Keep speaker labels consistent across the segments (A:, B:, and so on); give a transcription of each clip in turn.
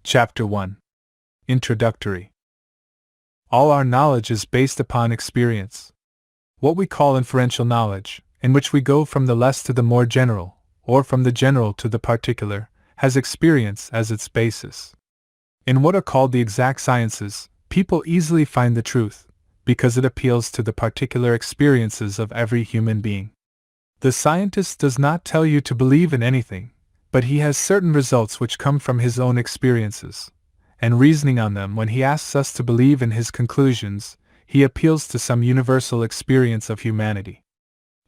A: Chapter 1. Introductory. All our knowledge is based upon experience. What we call inferential knowledge, in which we go from the less to the more general, or from the general to the particular, has experience as its basis. In what are called the exact sciences, people easily find the truth, because it appeals to the particular experiences of every human being. The scientist does not tell you to believe in anything, but he has certain results which come from his own experiences, and reasoning on them when he asks us to believe in his conclusions, he appeals to some universal experience of humanity.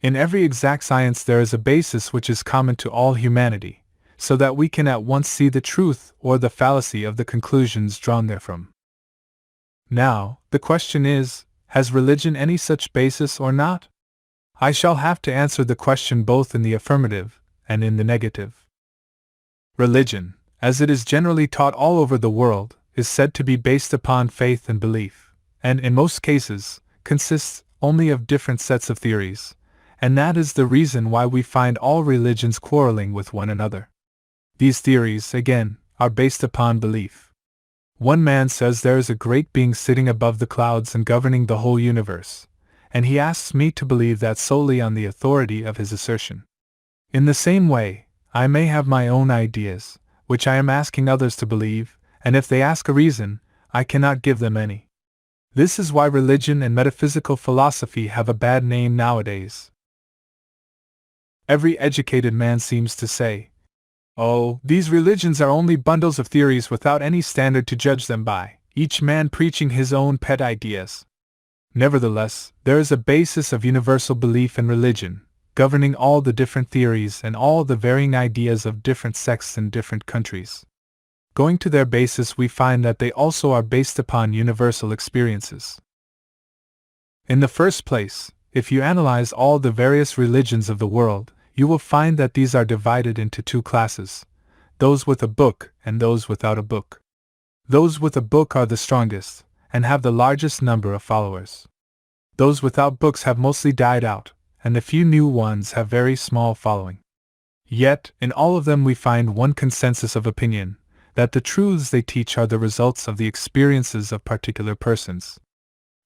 A: In every exact science there is a basis which is common to all humanity, so that we can at once see the truth or the fallacy of the conclusions drawn therefrom. Now, the question is, has religion any such basis or not? I shall have to answer the question both in the affirmative and in the negative. Religion, as it is generally taught all over the world, is said to be based upon faith and belief, and in most cases, consists only of different sets of theories, and that is the reason why we find all religions quarreling with one another. These theories, again, are based upon belief. One man says there is a great being sitting above the clouds and governing the whole universe, and he asks me to believe that solely on the authority of his assertion. In the same way, I may have my own ideas, which I am asking others to believe, and if they ask a reason, I cannot give them any. This is why religion and metaphysical philosophy have a bad name nowadays. Every educated man seems to say, "Oh, these religions are only bundles of theories without any standard to judge them by, each man preaching his own pet ideas." Nevertheless, there is a basis of universal belief in religion, governing all the different theories and all the varying ideas of different sects in different countries. Going to their basis, we find that they also are based upon universal experiences. In the first place, if you analyze all the various religions of the world, you will find that these are divided into two classes, those with a book and those without a book. Those with a book are the strongest, and have the largest number of followers. Those without books have mostly died out, and the few new ones have very small following. Yet, in all of them we find one consensus of opinion, that the truths they teach are the results of the experiences of particular persons.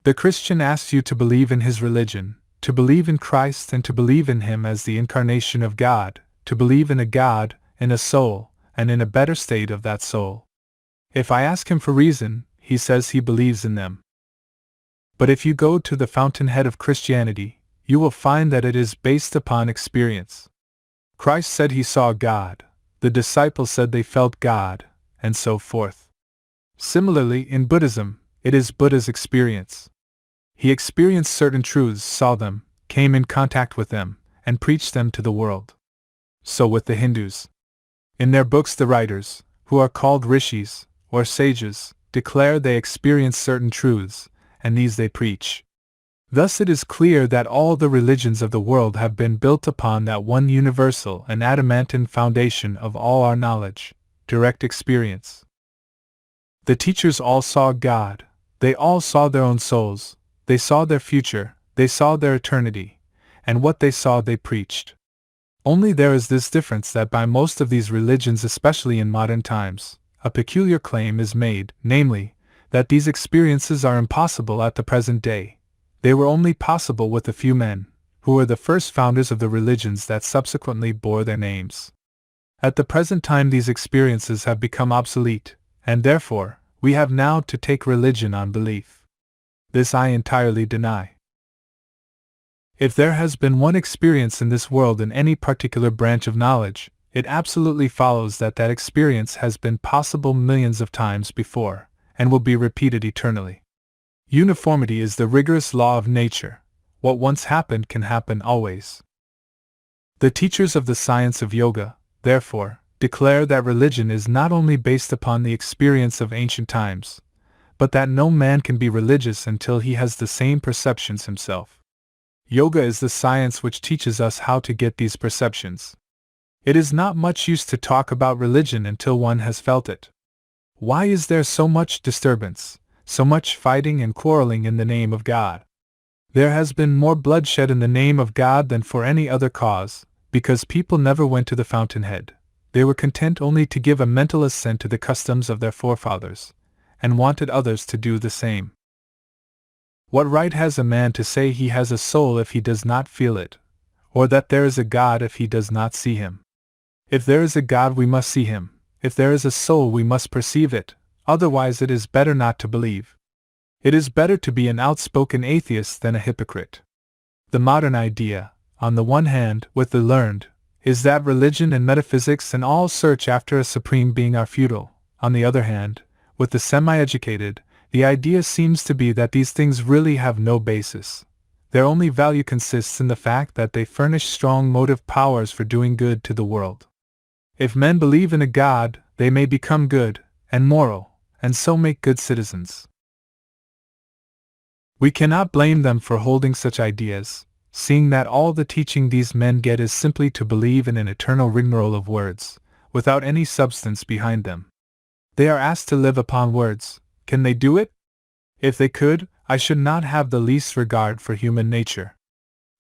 A: The Christian asks you to believe in his religion, to believe in Christ and to believe in him as the incarnation of God, to believe in a God, in a soul, and in a better state of that soul. If I ask him for reason, he says he believes in them. But if you go to the fountainhead of Christianity, you will find that it is based upon experience. Christ said he saw God, the disciples said they felt God, and so forth. Similarly, in Buddhism, it is Buddha's experience. He experienced certain truths, saw them, came in contact with them, and preached them to the world. So with the Hindus. In their books the writers, who are called rishis, or sages, declare they experience certain truths, and these they preach. Thus it is clear that all the religions of the world have been built upon that one universal and adamantine foundation of all our knowledge, direct experience. The teachers all saw God, they all saw their own souls, they saw their future, they saw their eternity, and what they saw they preached. Only there is this difference that by most of these religions, especially in modern times, a peculiar claim is made, namely, that these experiences are impossible at the present day. They were only possible with a few men, who were the first founders of the religions that subsequently bore their names. At the present time these experiences have become obsolete, and therefore, we have now to take religion on belief. This I entirely deny. If there has been one experience in this world in any particular branch of knowledge, it absolutely follows that that experience has been possible millions of times before, and will be repeated eternally. Uniformity is the rigorous law of nature. What once happened can happen always. The teachers of the science of yoga, therefore, declare that religion is not only based upon the experience of ancient times, but that no man can be religious until he has the same perceptions himself. Yoga is the science which teaches us how to get these perceptions. It is not much use to talk about religion until one has felt it. Why is there so much disturbance, so much fighting and quarreling in the name of God? There has been more bloodshed in the name of God than for any other cause, because people never went to the fountainhead. they were content only to give a mental assent to the customs of their forefathers, and wanted others to do the same. What right has a man to say he has a soul if he does not feel it, or that there is a God if he does not see him? If there is a God, we must see him. If there is a soul, we must perceive it, otherwise it is better not to believe. It is better to be an outspoken atheist than a hypocrite. The modern idea, on the one hand, with the learned, is that religion and metaphysics and all search after a supreme being are futile. On the other hand, with the semi-educated, the idea seems to be that these things really have no basis. Their only value consists in the fact that they furnish strong motive powers for doing good to the world. If men believe in a God, they may become good and moral, and so make good citizens. We cannot blame them for holding such ideas, seeing that all the teaching these men get is simply to believe in an eternal rigmarole of words, without any substance behind them. They are asked to live upon words. Can they do it? If they could, I should not have the least regard for human nature.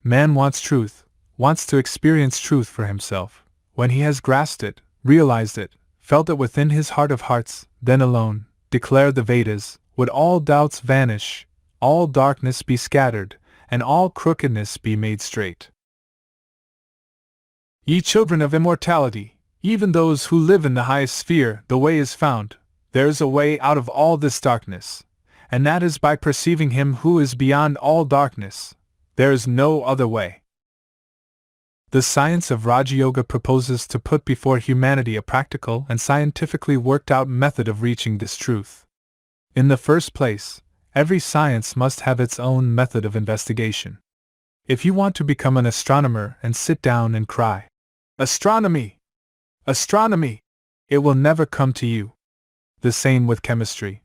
A: Man wants truth, wants to experience truth for himself. When he has grasped it, realized it, felt it within his heart of hearts, then alone, declare the Vedas, would all doubts vanish, all darkness be scattered, and all crookedness be made straight. Ye children of immortality, even those who live in the highest sphere, the way is found. There is a way out of all this darkness, and that is by perceiving Him who is beyond all darkness. There is no other way. The science of RajaYoga proposes to put before humanity a practical and scientifically worked out method of reaching this truth. In the first place, every science must have its own method of investigation. If you want to become an astronomer and sit down and cry, "Astronomy! Astronomy!" it will never come to you. The same with chemistry.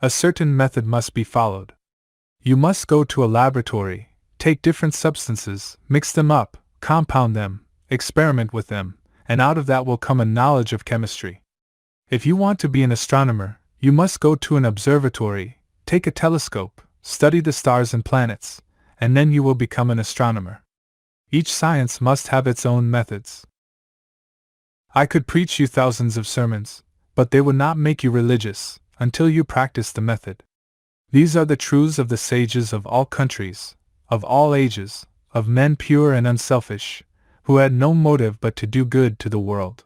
A: A certain method must be followed. You must go to a laboratory, take different substances, mix them up, compound them, experiment with them, and out of that will come a knowledge of chemistry. If you want to be an astronomer, you must go to an observatory, take a telescope, study the stars and planets, and then you will become an astronomer. Each science must have its own methods. I could preach you thousands of sermons, but they would not make you religious until you practice the method. These are the truths of the sages of all countries, of all ages, of men pure and unselfish, who had no motive but to do good to the world.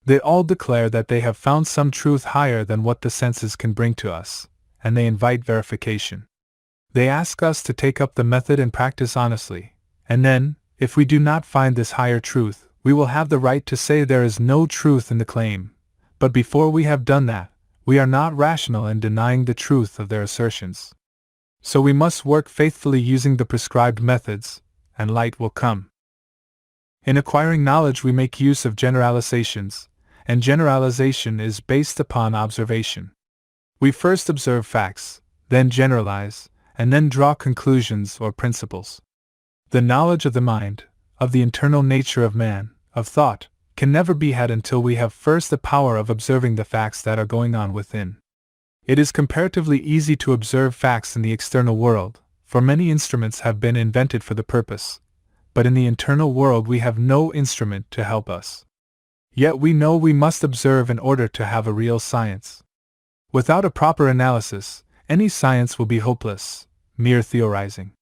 A: They all declare that they have found some truth higher than what the senses can bring to us, and they invite verification. They ask us to take up the method and practice honestly, and then, if we do not find this higher truth, we will have the right to say there is no truth in the claim. But before we have done that, we are not rational in denying the truth of their assertions. So we must work faithfully using the prescribed methods, and light will come. In acquiring knowledge we make use of generalizations, and generalization is based upon observation. We first observe facts, then generalize, and then draw conclusions or principles. The knowledge of the mind, of the internal nature of man, of thought, can never be had until we have first the power of observing the facts that are going on within. It is comparatively easy to observe facts in the external world, for many instruments have been invented for the purpose, but in the internal world we have no instrument to help us. Yet we know we must observe in order to have a real science. Without a proper analysis, any science will be hopeless, mere theorizing.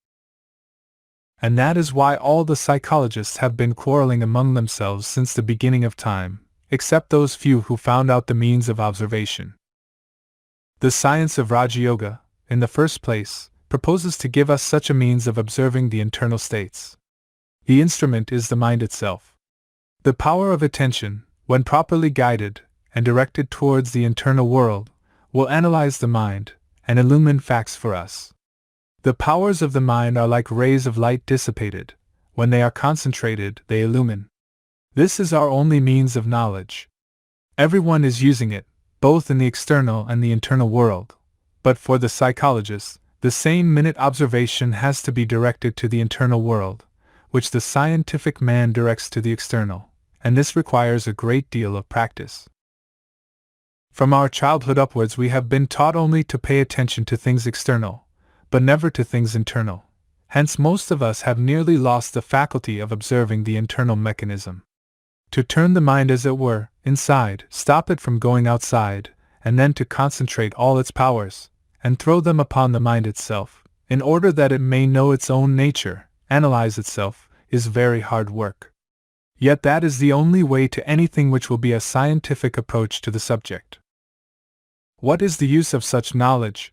A: And that is why all the psychologists have been quarreling among themselves since the beginning of time, except those few who found out the means of observation. The science of RajaYoga, in the first place, proposes to give us such a means of observing the internal states. The instrument is the mind itself. The power of attention, when properly guided and directed towards the internal world, will analyze the mind and illumine facts for us. The powers of the mind are like rays of light dissipated. When they are concentrated, they illumine. This is our only means of knowledge. Everyone is using it, both in the external and the internal world. But for the psychologists, the same minute observation has to be directed to the internal world, which the scientific man directs to the external, and this requires a great deal of practice. From our childhood upwards we have been taught only to pay attention to things external, but never to things internal. Hence most of us have nearly lost the faculty of observing the internal mechanism. to turn the mind as it were, inside, stop it from going outside, and then to concentrate all its powers, and throw them upon the mind itself, in order that it may know its own nature, analyze itself, is very hard work. Yet that is the only way to anything which will be a scientific approach to the subject. What is the use of such knowledge?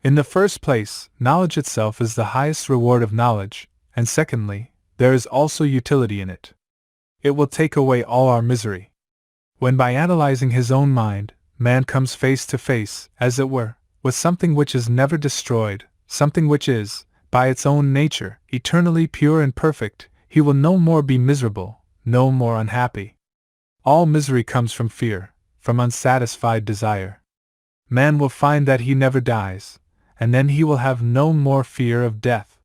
A: In the first place, knowledge itself is the highest reward of knowledge, and secondly, there is also utility in it. It will take away all our misery. When by analyzing his own mind, man comes face to face, as it were, with something which is never destroyed, something which is, by its own nature, eternally pure and perfect, he will no more be miserable, no more unhappy. All misery comes from fear, from unsatisfied desire. Man will find that he never dies, and then he will have no more fear of death.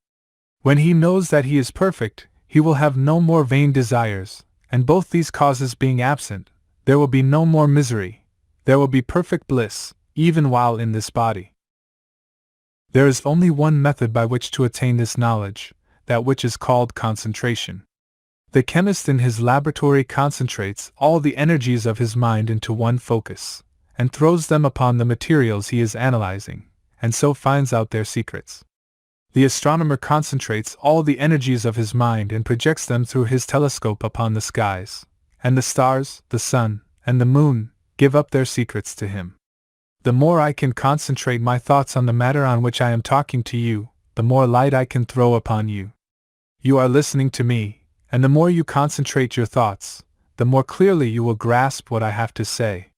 A: When he knows that he is perfect, he will have no more vain desires, and both these causes being absent, there will be no more misery, there will be perfect bliss, even while in this body. There is only one method by which to attain this knowledge, that which is called concentration. The chemist in his laboratory concentrates all the energies of his mind into one focus, and throws them upon the materials he is analyzing, and so finds out their secrets. The astronomer concentrates all the energies of his mind and projects them through his telescope upon the skies, and the stars, the sun, and the moon give up their secrets to him. The more I can concentrate my thoughts on the matter on which I am talking to you, the more light I can throw upon you. You are listening to me, and the more you concentrate your thoughts, the more clearly you will grasp what I have to say.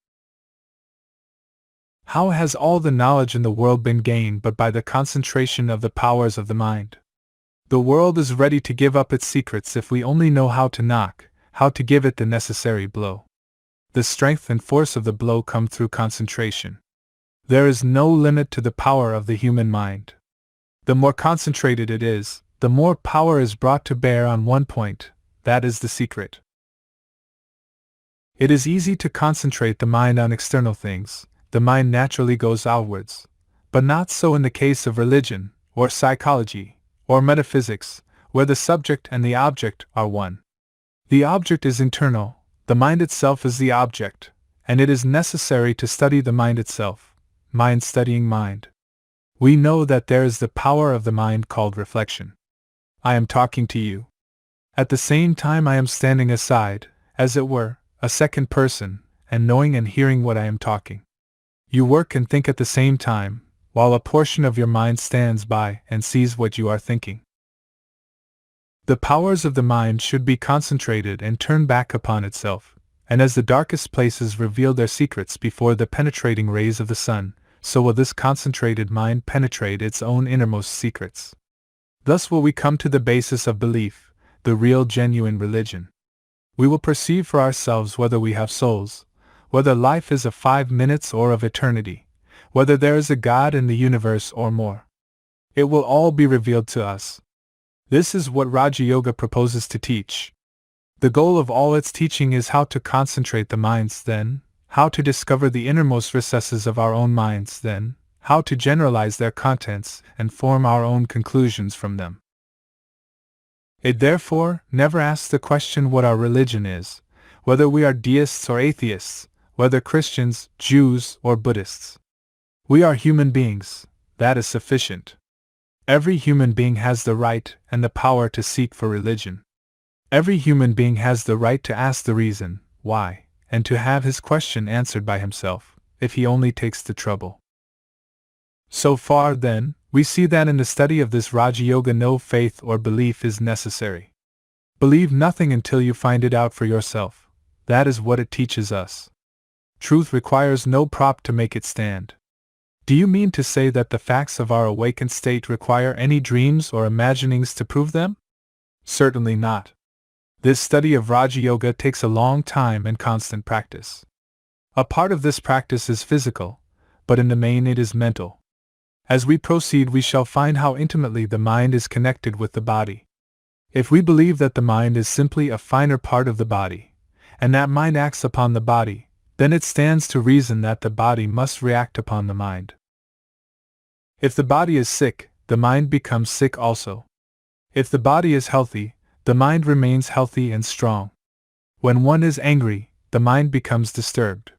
A: How has all the knowledge in the world been gained but by the concentration of the powers of the mind? The world is ready to give up its secrets if we only know how to knock, how to give it the necessary blow. The strength and force of the blow come through concentration. There is no limit to the power of the human mind. The more concentrated it is, the more power is brought to bear on one point, that is the secret. It is easy to concentrate the mind on external things. The mind naturally goes outwards, but not so in the case of religion, or psychology, or metaphysics, where the subject and the object are one. The object is internal, the mind itself is the object, and it is necessary to study the mind itself, mind studying mind. We know that there is the power of the mind called reflection. I am talking to you. At the same time I am standing aside, as it were, a second person, and knowing and hearing what I am talking. You work and think at the same time, while a portion of your mind stands by and sees what you are thinking. The powers of the mind should be concentrated and turned back upon itself, and as the darkest places reveal their secrets before the penetrating rays of the sun, so will this concentrated mind penetrate its own innermost secrets. Thus will we come to the basis of belief, the real genuine religion. We will perceive for ourselves whether we have souls, whether life is of 5 minutes or of eternity, whether there is a God in the universe or more. It will all be revealed to us. This is what RajaYoga proposes to teach. The goal of all its teaching is how to concentrate the minds then, how to discover the innermost recesses of our own minds then, how to generalize their contents and form our own conclusions from them. It therefore never asks the question what our religion is, whether we are deists or atheists, whether Christians, Jews, or Buddhists. We are human beings, that is sufficient. Every human being has the right and the power to seek for religion. Every human being has the right to ask the reason, why, and to have his question answered by himself, if he only takes the trouble. So far, then, we see that in the study of this RajaYoga no faith or belief is necessary. Believe nothing until you find it out for yourself. That is what it teaches us. Truth requires no prop to make it stand. Do you mean to say that the facts of our awakened state require any dreams or imaginings to prove them? Certainly not. This study of RajaYoga takes a long time and constant practice. A part of this practice is physical, but in the main it is mental. As we proceed we shall find how intimately the mind is connected with the body. If we believe that the mind is simply a finer part of the body, and that mind acts upon the body, then it stands to reason that the body must react upon the mind. If the body is sick, the mind becomes sick also. If the body is healthy, the mind remains healthy and strong. When one is angry, the mind becomes disturbed.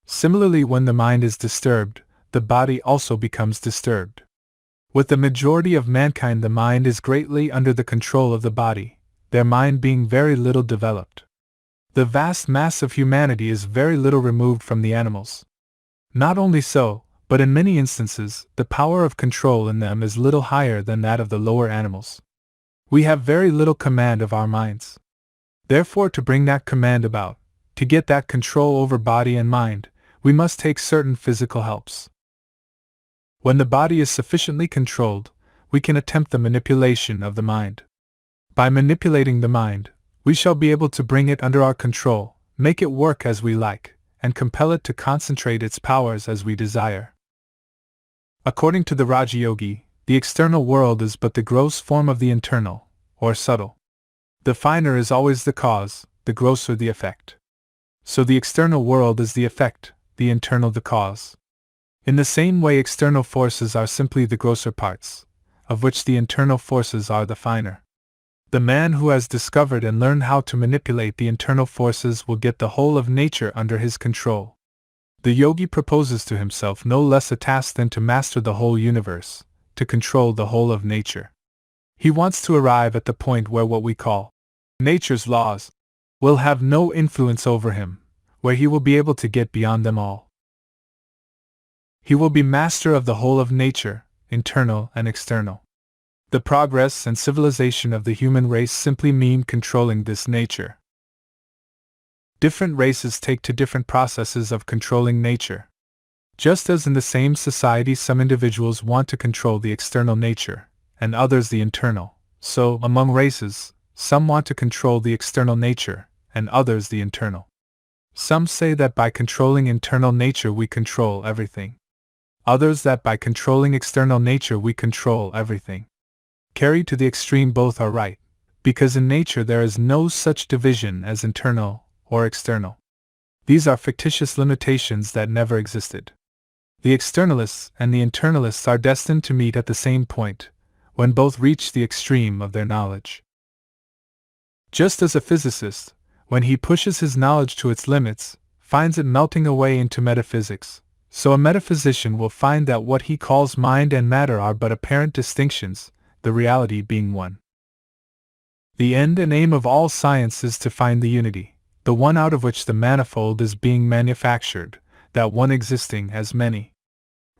A: Similarly, when the mind is disturbed, the body also becomes disturbed. With the majority of mankind, the mind is greatly under the control of the body, their mind being very little developed. The vast mass of humanity is very little removed from the animals. Not only so, but in many instances, the power of control in them is little higher than that of the lower animals. We have very little command of our minds. Therefore, to bring that command about, to get that control over body and mind, we must take certain physical helps. When the body is sufficiently controlled, we can attempt the manipulation of the mind. By manipulating the mind, we shall be able to bring it under our control, make it work as we like, and compel it to concentrate its powers as we desire. According to the RajaYogi, the external world is but the gross form of the internal, or subtle. The finer is always the cause, the grosser the effect. So the external world is the effect, the internal the cause. In the same way, external forces are simply the grosser parts, of which the internal forces are the finer. The man who has discovered and learned how to manipulate the internal forces will get the whole of nature under his control. The yogi proposes to himself no less a task than to master the whole universe, to control the whole of nature. He wants to arrive at the point where what we call nature's laws will have no influence over him, where he will be able to get beyond them all. He will be master of the whole of nature, internal and external. The progress and civilization of the human race simply mean controlling this nature. Different races take to different processes of controlling nature. Just as in the same society some individuals want to control the external nature, and others the internal, so, among races, some want to control the external nature, and others the internal. Some say that by controlling internal nature we control everything. Others that by controlling external nature we control everything. Carried to the extreme, both are right, because in nature there is no such division as internal or external. These are fictitious limitations that never existed. The externalists and the internalists are destined to meet at the same point, when both reach the extreme of their knowledge. Just as a physicist, when he pushes his knowledge to its limits, finds it melting away into metaphysics, so a metaphysician will find that what he calls mind and matter are but apparent distinctions, the reality being one. The end and aim of all science is to find the unity, the one out of which the manifold is being manufactured, that one existing as many.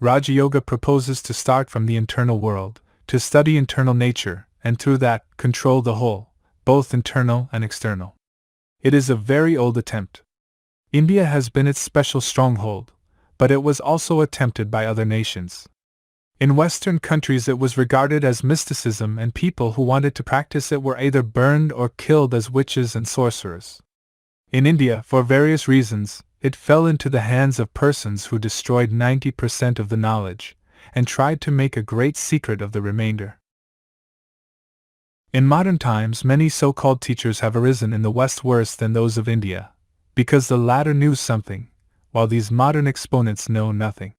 A: RajaYoga proposes to start from the internal world, to study internal nature, and through that, control the whole, both internal and external. It is a very old attempt. India has been its special stronghold, but it was also attempted by other nations. In Western countries it was regarded as mysticism, and people who wanted to practice it were either burned or killed as witches and sorcerers. In India, for various reasons, it fell into the hands of persons who destroyed 90% of the knowledge, and tried to make a great secret of the remainder. In modern times, many so-called teachers have arisen in the West worse than those of India, because the latter knew something, while these modern exponents know nothing.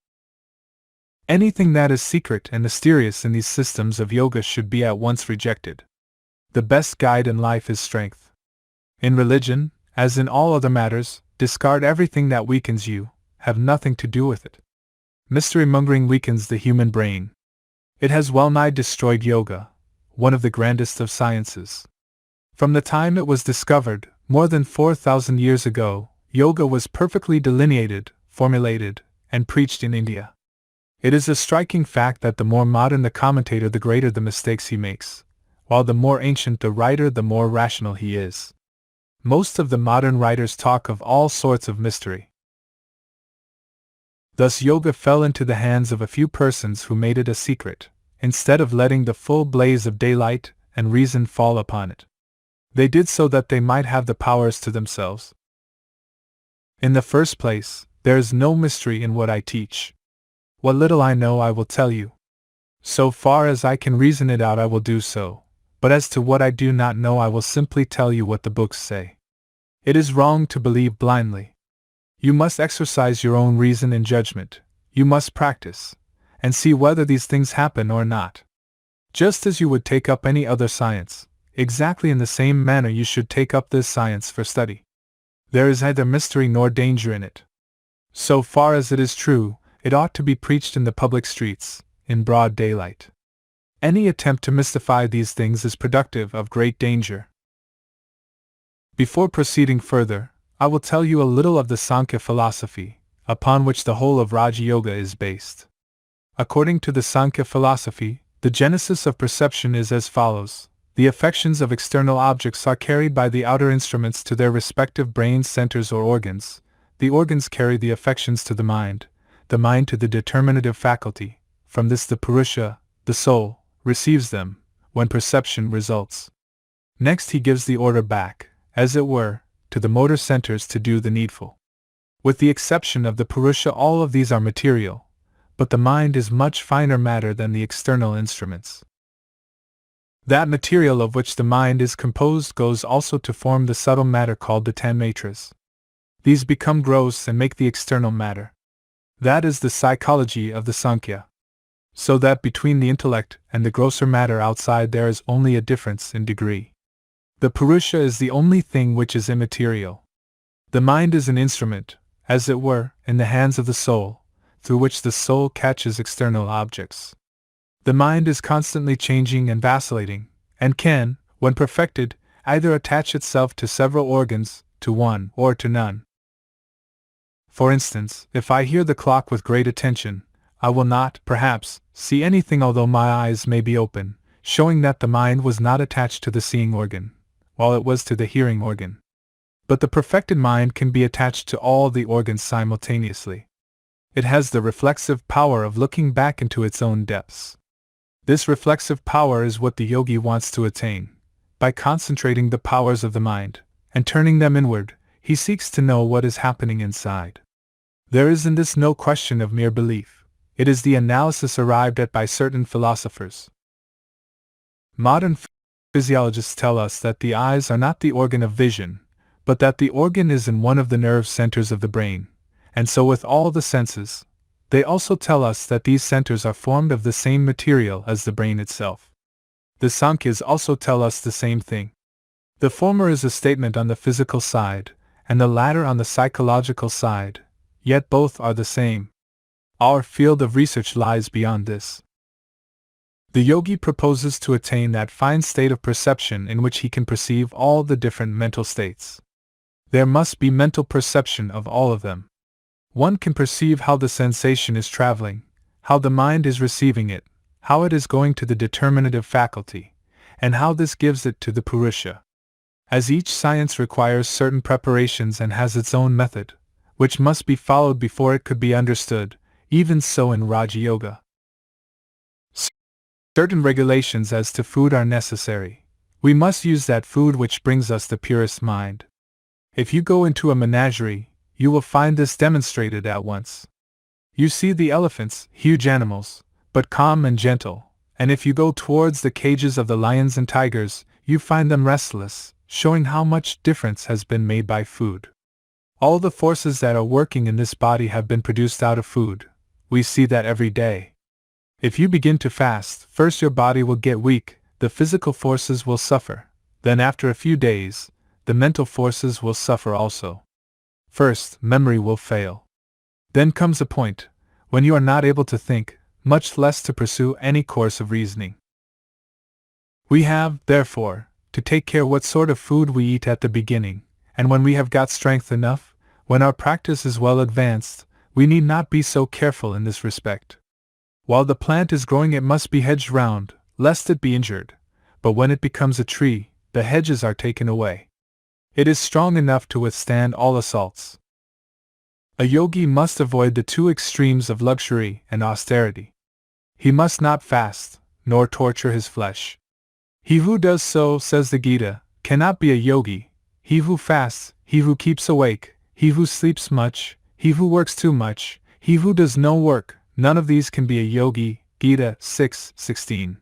A: Anything that is secret and mysterious in these systems of yoga should be at once rejected. The best guide in life is strength. In religion, as in all other matters, discard everything that weakens you, have nothing to do with it. Mystery-mongering weakens the human brain. It has well-nigh destroyed yoga, one of the grandest of sciences. From the time it was discovered, more than 4,000 years ago, yoga was perfectly delineated, formulated, and preached in India. It is a striking fact that the more modern the commentator, the greater the mistakes he makes, while the more ancient the writer, the more rational he is. Most of the modern writers talk of all sorts of mystery. Thus yoga fell into the hands of a few persons who made it a secret, instead of letting the full blaze of daylight and reason fall upon it. They did so that they might have the powers to themselves. In the first place, there is no mystery in what I teach. What little I know I will tell you. So far as I can reason it out I will do so, but as to what I do not know I will simply tell you what the books say. It is wrong to believe blindly. You must exercise your own reason and judgment, you must practice, and see whether these things happen or not. Just as you would take up any other science, exactly in the same manner you should take up this science for study. There is neither mystery nor danger in it. So far as it is true, it ought to be preached in the public streets, in broad daylight. Any attempt to mystify these things is productive of great danger. Before proceeding further, I will tell you a little of the Sankhya philosophy, upon which the whole of RajaYoga is based. According to the Sankhya philosophy, the genesis of perception is as follows. The affections of external objects are carried by the outer instruments to their respective brain centers or organs. The organs carry the affections to the mind to the determinative faculty. From this the Purusha, the soul, receives them, when perception results. Next he gives the order back, as it were, to the motor centers to do the needful. With the exception of the Purusha, all of these are material, but the mind is much finer matter than the external instruments. That material of which the mind is composed goes also to form the subtle matter called the tanmatras. These become gross and make the external matter. That is the psychology of the Sankhya. So that between the intellect and the grosser matter outside there is only a difference in degree. The Purusha is the only thing which is immaterial. The mind is an instrument, as it were, in the hands of the soul, through which the soul catches external objects. The mind is constantly changing and vacillating, and can, when perfected, either attach itself to several organs, to one or to none. For instance, if I hear the clock with great attention, I will not, perhaps, see anything although my eyes may be open, showing that the mind was not attached to the seeing organ, while it was to the hearing organ. But the perfected mind can be attached to all the organs simultaneously. It has the reflexive power of looking back into its own depths. This reflexive power is what the yogi wants to attain. By concentrating the powers of the mind, and turning them inward, he seeks to know what is happening inside. There is in this no question of mere belief. It is the analysis arrived at by certain philosophers. Modern physiologists tell us that the eyes are not the organ of vision, but that the organ is in one of the nerve centers of the brain, and so with all the senses. They also tell us that these centers are formed of the same material as the brain itself. The Sankhya's also tell us the same thing. The former is a statement on the physical side, and the latter on the psychological side, yet both are the same. Our field of research lies beyond this. The yogi proposes to attain that fine state of perception in which he can perceive all the different mental states. There must be mental perception of all of them. One can perceive how the sensation is traveling, how the mind is receiving it, how it is going to the determinative faculty, and how this gives it to the Purusha. As each science requires certain preparations and has its own method, which must be followed before it could be understood, even so in RajaYoga. Certain regulations as to food are necessary. We must use that food which brings us the purest mind. If you go into a menagerie, you will find this demonstrated at once. You see the elephants, huge animals, but calm and gentle, and if you go towards the cages of the lions and tigers, you find them restless, showing how much difference has been made by food. All the forces that are working in this body have been produced out of food. We see that every day. If you begin to fast, first your body will get weak, the physical forces will suffer, then after a few days, the mental forces will suffer also. First, memory will fail. Then comes a point when you are not able to think, much less to pursue any course of reasoning. We have, therefore, to take care what sort of food we eat at the beginning, and when we have got strength enough, when our practice is well advanced, we need not be so careful in this respect. While the plant is growing it must be hedged round, lest it be injured, but when it becomes a tree, the hedges are taken away. It is strong enough to withstand all assaults. A yogi must avoid the two extremes of luxury and austerity. He must not fast, nor torture his flesh. He who does so, says the Gita, cannot be a yogi. He who fasts, he who keeps awake, he who sleeps much, he who works too much, he who does no work, none of these can be a yogi. Gita 6:16.